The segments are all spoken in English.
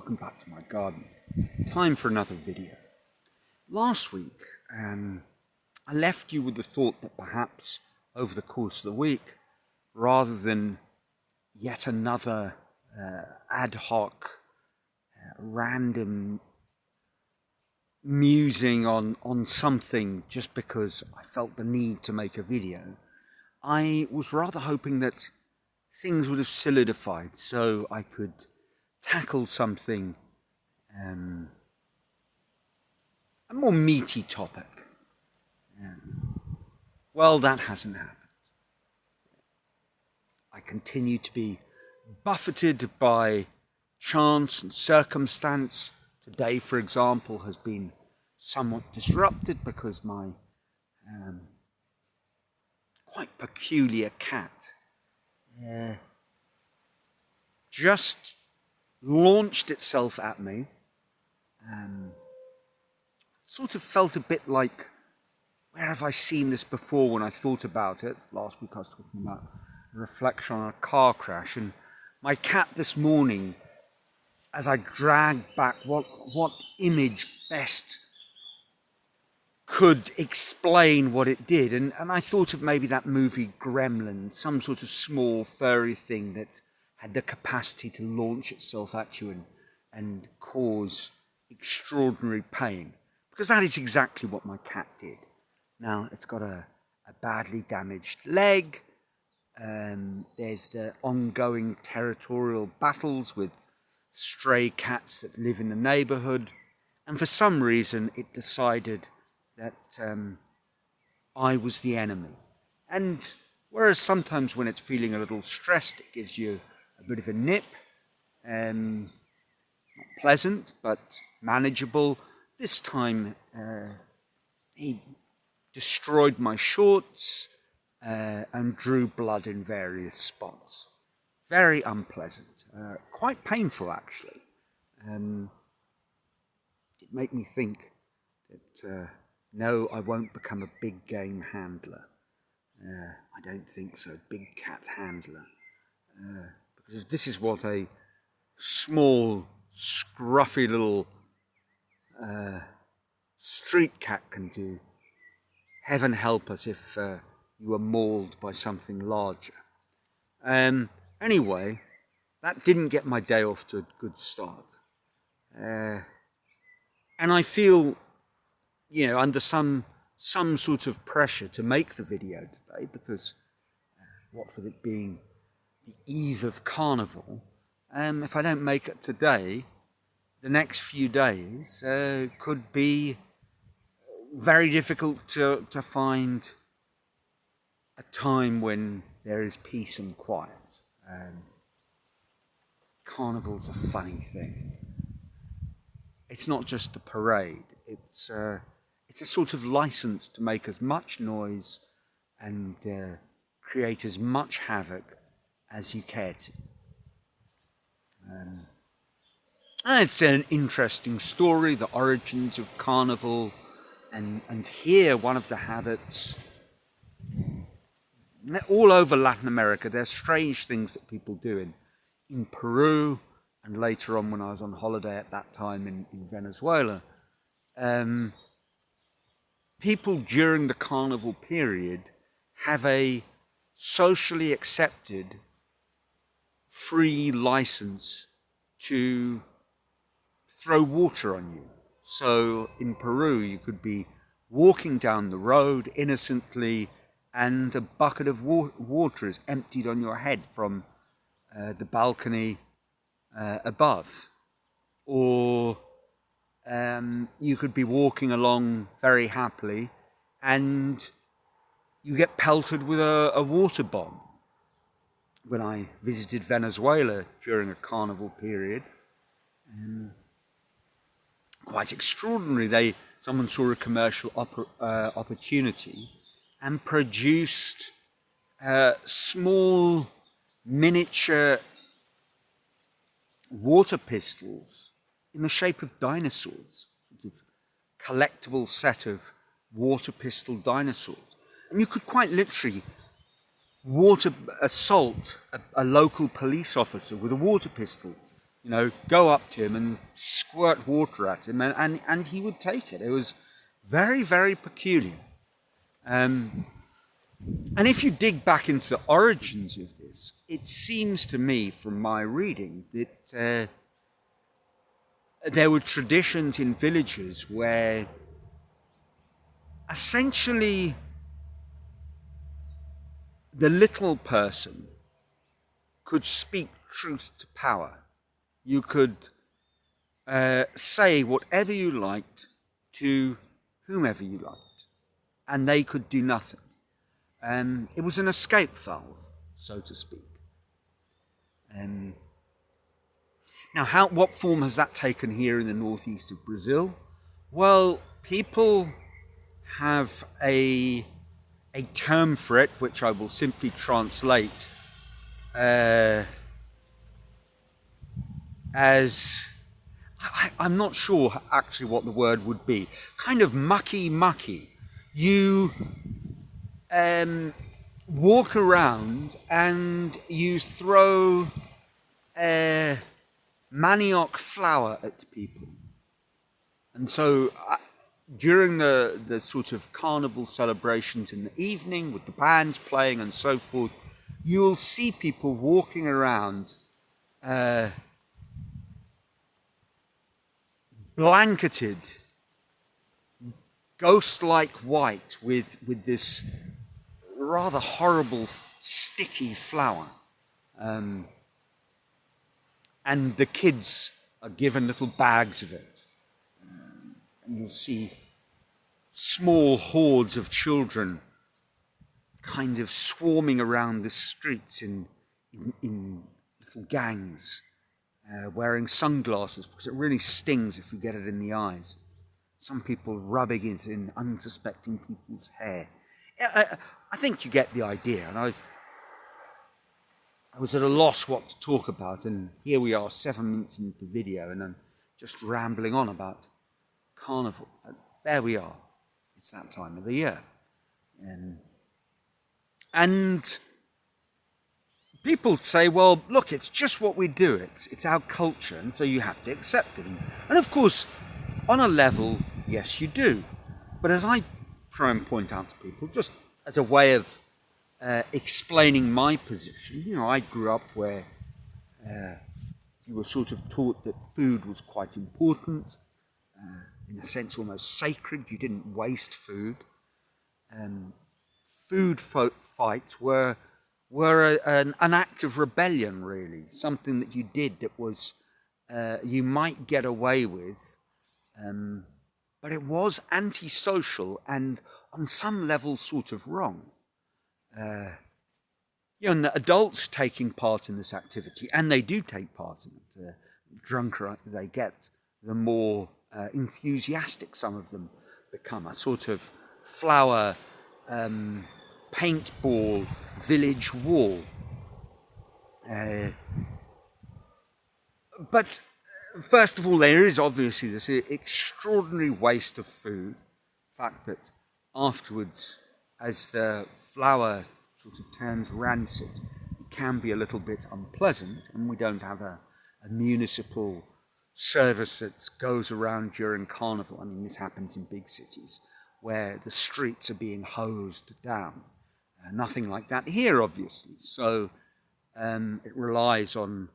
welcome back to my garden. Time for another video. Last week, I left you with the thought that perhaps over the course of the week, rather than yet another ad hoc, random musing on something just because I felt the need to make a video, I was rather hoping that things would have solidified so I could tackle something, a more meaty topic. Well, that hasn't happened. I continue to be buffeted by chance and circumstance. Today, for example, has been somewhat disrupted because my quite peculiar cat just launched itself at me. Sort of felt a bit like, where have I seen this before when I thought about it? Last week I was talking about a reflection on a car crash, and my cat this morning, as I dragged back what image best could explain what it did, and I thought of maybe that movie Gremlins, some sort of small furry thing that had the capacity to launch itself at you and cause extraordinary pain. Because that is exactly what my cat did. Now, it's got a badly damaged leg. There's the ongoing territorial battles with stray cats that live in the neighborhood. And for some reason, it decided that I was the enemy. And whereas sometimes when it's feeling a little stressed, it gives you a bit of a nip. Not pleasant, but manageable. This time, he destroyed my shorts and drew blood in various spots. Very unpleasant. Quite painful, actually. It made me think that, no, I won't become a big game handler. I don't think so. Big cat handler. Because this is what a small, scruffy little street cat can do. Heaven help us if you were mauled by something larger. Anyway, that didn't get my day off to a good start. And I feel, under some sort of pressure to make the video today, because what with it being the eve of Carnival, if I don't make it today, the next few days could be very difficult to find a time when there is peace and quiet. Carnival's a funny thing. It's not just the parade. It's a sort of license to make as much noise and create as much havoc as you care to. It's an interesting story, the origins of Carnival, and here one of the habits. All over Latin America, there are strange things that people do in Peru, and later on when I was on holiday at that time in Venezuela. People during the Carnival period have a socially accepted free license to throw water on you. So in Peru, you could be walking down the road innocently and a bucket of water is emptied on your head from the balcony above. Or you could be walking along very happily and you get pelted with a water bomb. When I visited Venezuela during a Carnival period, quite extraordinary. Someone saw a commercial opportunity and produced small miniature water pistols in the shape of dinosaurs, sort of collectible set of water pistol dinosaurs. And you could quite literally assault a local police officer with a water pistol, go up to him and squirt water at him, and he would take it. It was very, very peculiar. And if you dig back into the origins of this, it seems to me from my reading that there were traditions in villages where essentially the little person could speak truth to power. You could say whatever you liked to whomever you liked, and they could do nothing. It was an escape valve, so to speak. Now, what form has that taken here in the northeast of Brazil? Well, people have a term for it, which I will simply translate as, I'm not sure actually what the word would be, kind of mucky. You walk around and you throw manioc flour at people. And so during the sort of carnival celebrations in the evening with the bands playing and so forth, you'll see people walking around blanketed, ghost-like white with this rather horrible sticky flour. And the kids are given little bags of it. And you'll see small hordes of children kind of swarming around the streets in little gangs, wearing sunglasses because it really stings if you get it in the eyes. Some people rubbing it in unsuspecting people's hair. I think you get the idea, and I was at a loss what to talk about, and here we are 7 minutes into the video, and I'm just rambling on about Carnival. There we are. It's that time of the year. And people say, well, look, it's just what we do. It's our culture, and so you have to accept it. And of course, on a level, yes, you do. But as I try and point out to people, just as a way of explaining my position, I grew up where you were sort of taught that food was quite important, in a sense almost sacred. You didn't waste food. Food fights were an act of rebellion, really, something that you did that was you might get away with, but it was antisocial and on some level sort of wrong. And the adults taking part in this activity, and they do take part in it, the drunker they get, the more enthusiastic some of them become. A sort of flower paintball village wall. But first of all, there is obviously this extraordinary waste of food. The fact that afterwards, as the flour sort of turns rancid, it can be a little bit unpleasant, and we don't have a municipal service that goes around during Carnival. I mean, this happens in big cities where the streets are being hosed down. Nothing like that here, obviously. So it relies on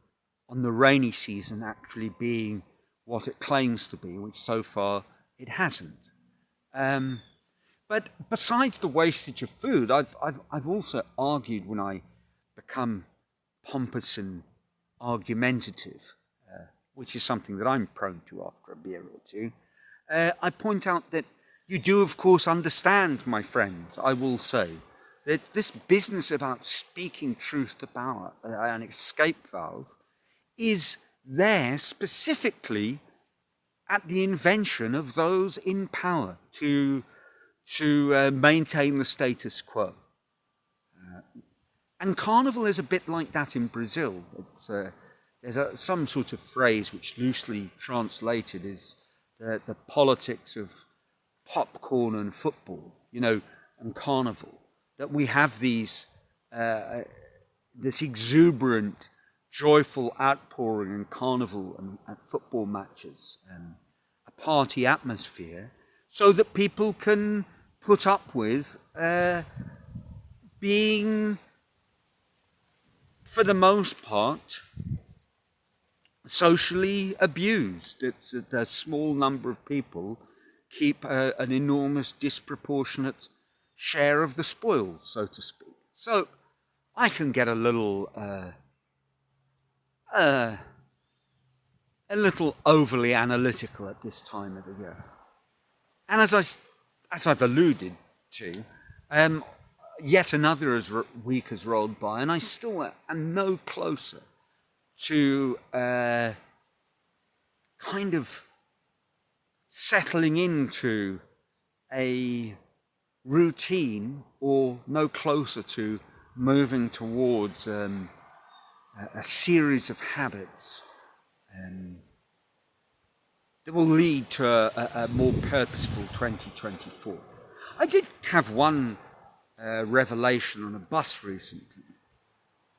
the rainy season actually being what it claims to be, which so far it hasn't. But besides the wastage of food, I've also argued, when I become pompous and argumentative, which is something that I'm prone to after a beer or two, I point out that you do, of course, understand, my friends, I will say, that this business about speaking truth to power, an escape valve, is there specifically at the invention of those in power to maintain the status quo. And Carnival is a bit like that in Brazil. There's some sort of phrase which loosely translated is the politics of popcorn and football, and Carnival. That we have this exuberant, joyful outpouring and carnival and at football matches, a party atmosphere, so that people can put up with being, for the most part, socially abused. It's that a small number of people keep an enormous, disproportionate share of the spoils, so to speak. So I can get a little overly analytical at this time of the year. And as I've alluded to, yet another week has rolled by, and I still am no closer to kind of settling into a routine, or no closer to moving towards a series of habits that will lead to a more purposeful 2024. I did have one revelation on a bus recently,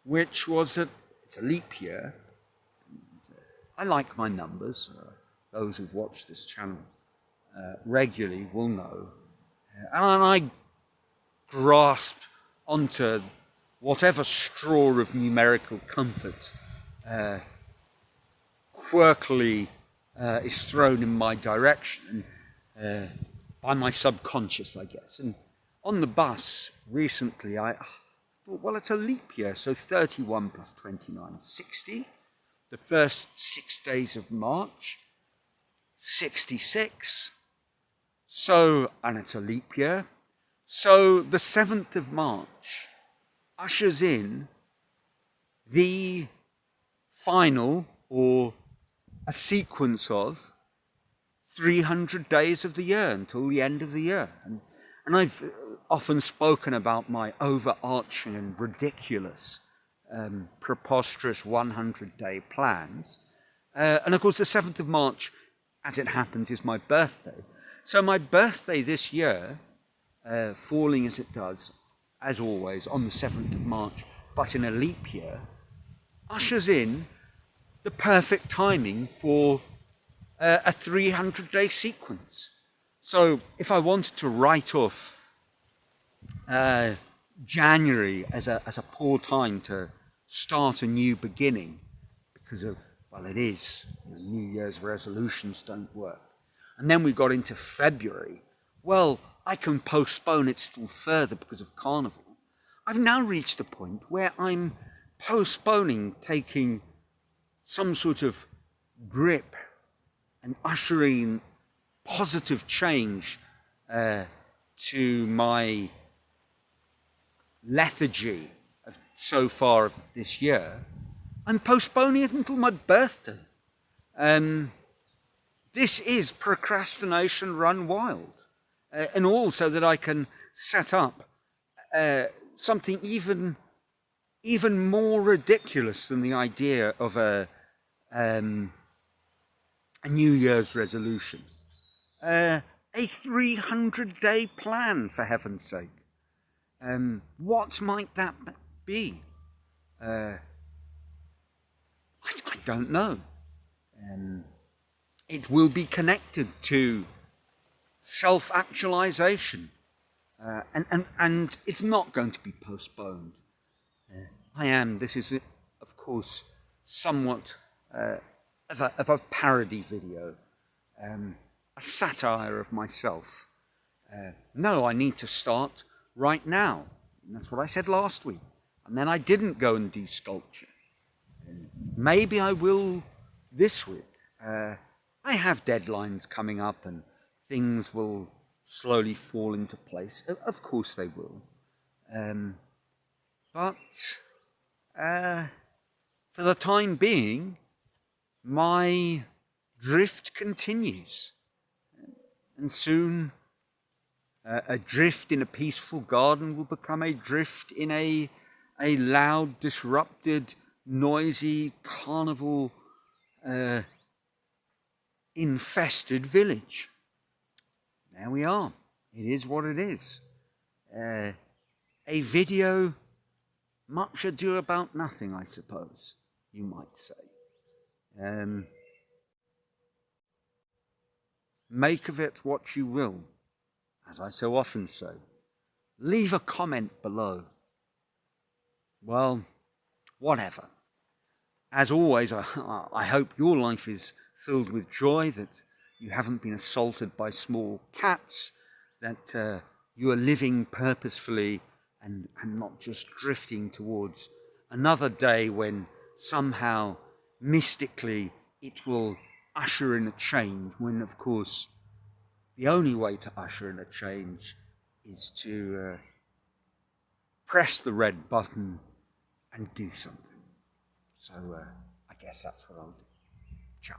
which was that it's a leap year. I like my numbers. Those who've watched this channel regularly will know. And I grasp onto whatever straw of numerical comfort quirkily is thrown in my direction by my subconscious, I guess. And on the bus recently, I thought, well, it's a leap year, so 31 plus 29, 60. The first 6 days of March, 66. So, and it's a leap year. So the 7th of March ushers in the final, or a sequence of 300 days of the year until the end of the year. And I've often spoken about my overarching and ridiculous, preposterous 100-day plans. And of course, the 7th of March, as it happens, is my birthday. So my birthday this year, falling as it does, as always, on the 7th of March, but in a leap year, ushers in the perfect timing for a 300-day sequence. So if I wanted to write off January as a poor time to start a new beginning, because of, well, it is, New Year's resolutions don't work, and then we got into February, well, I can postpone it still further because of Carnival. I've now reached a point where I'm postponing taking some sort of grip and ushering positive change to my lethargy of so far of this year. I'm postponing it until my birthday. This is procrastination run wild. And all so that I can set up something even more ridiculous than the idea of a New Year's resolution. A 300-day plan, for heaven's sake. What might that be? I don't know. It will be connected to self-actualization, and it's not going to be postponed. This is, of course, somewhat of a parody video, a satire of myself. No, I need to start right now. And that's what I said last week. And then I didn't go and do sculpture. Maybe I will this week. I have deadlines coming up, and things will slowly fall into place. Of course they will. But for the time being, my drift continues. And soon, a drift in a peaceful garden will become a drift in a loud, disrupted, noisy, carnival infested village. There we are. It is what it is. A video, much ado about nothing, I suppose. you might say. Um, make of it what you will, as I so often say. Leave a comment below. Well, whatever. As always, I hope your life is filled with joy, that you haven't been assaulted by small cats, that you are living purposefully and not just drifting towards another day when somehow, mystically, it will usher in a change, when, of course, the only way to usher in a change is to press the red button and do something. So I guess that's what I'll do. Ciao.